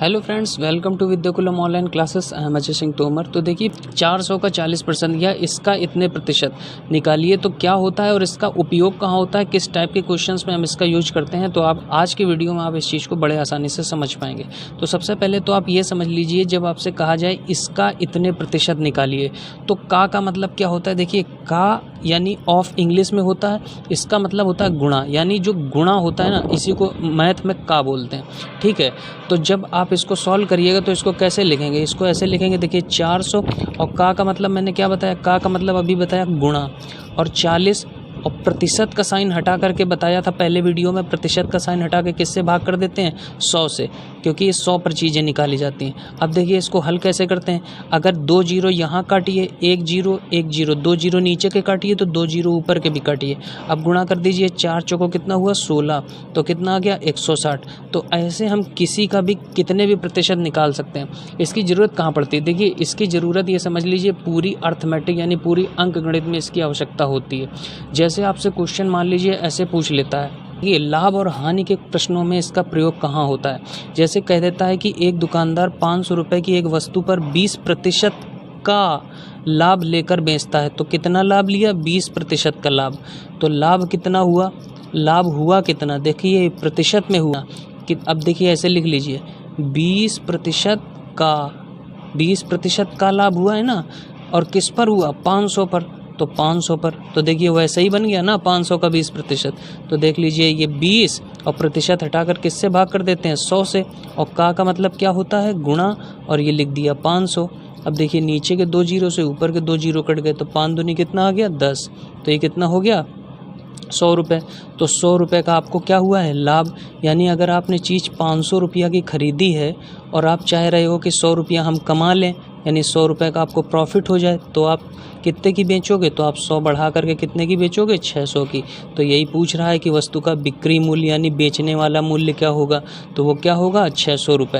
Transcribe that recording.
Hello friends, welcome to Vidyakulam online classes. I am Ajay Singh Tomar. तो देखिए 400 का 40% या इसका इतने प्रतिशत निकालिए तो क्या होता है और इसका उपयोग कहाँ होता है, किस टाइप के क्वेश्चंस में हम इसका यूज करते हैं। तो आप आज की वीडियो में आप इस चीज़ को बड़े आसानी से समझ पाएंगे। तो सबसे पहले तो आप ये समझ लीजिए, जब आपसे कहा जाए इसका इतने प्रतिशत निकालिए तो का मतलब क्या होता है। देखिए का यानी ऑफ इंग्लिश में होता है, इसका मतलब होता है गुणा, यानी जो गुणा होता है ना, इसी को मैथ में का बोलते हैं। ठीक है, तो जब आप इसको सॉल्व करिएगा तो इसको कैसे लिखेंगे, इसको ऐसे लिखेंगे। देखिए 400 और का मतलब मैंने क्या बताया, का मतलब अभी बताया गुणा, और 40 और प्रतिशत का साइन हटा करके बताया था पहले वीडियो में। प्रतिशत का साइन हटा के किससे भाग कर देते हैं, 100 से, क्योंकि ये 100 पर चीज़ें निकाली जाती हैं। अब देखिए इसको हल कैसे करते हैं। अगर 2 जीरो यहाँ काटिए, 1 जीरो 1 जीरो, 2 जीरो नीचे के काटिए तो 2 जीरो ऊपर के भी काटिए। अब गुणा कर दीजिए, 4 चौको कितना हुआ 16, तो कितना आ गया 160। तो ऐसे हम किसी का भी कितने भी प्रतिशत निकाल सकते हैं। इसकी ज़रूरत कहाँ पड़ती है, देखिए इसकी ज़रूरत ये समझ लीजिए पूरी अर्थमेटिक यानी पूरी अंक गणित में इसकी आवश्यकता होती है। जैसे आपसे क्वेश्चन मान लीजिए ऐसे पूछ लेता है, ये लाभ और हानि के प्रश्नों में इसका प्रयोग कहाँ होता है। जैसे कह देता है कि एक दुकानदार 500 रुपये की एक वस्तु पर 20% का लाभ लेकर बेचता है, तो कितना लाभ लिया, 20% का लाभ। तो लाभ कितना हुआ, लाभ हुआ कितना, देखिए प्रतिशत में हुआ कि, अब देखिए ऐसे लिख लीजिए 20% का, 20% का लाभ हुआ है ना, और किस पर हुआ, 500 पर, तो 500 पर। तो देखिए वैसे ही बन गया ना 500 का 20%। तो देख लीजिए ये 20 और प्रतिशत हटाकर किससे भाग कर देते हैं, 100 से, और का मतलब क्या होता है, गुणा, और ये लिख दिया 500। अब देखिए नीचे के 2 जीरो से ऊपर के 2 जीरो कट गए, तो 5 दूनी कितना आ गया 10, तो ये कितना हो गया 100 रुपये। तो 100 रुपये का आपको क्या हुआ है, लाभ। यानी अगर आपने चीज़ 500 रुपया की खरीदी है और आप चाह रहे हो कि 100 रुपया हम कमा लें, यानी 100 रुपये का आपको प्रॉफिट हो जाए, तो आप कितने की बेचोगे, तो आप 100 बढ़ा करके कितने की बेचोगे, 600 की। तो यही पूछ रहा है कि वस्तु का बिक्री मूल्य यानी बेचने वाला मूल्य क्या होगा, तो वो क्या होगा 600 रुपये।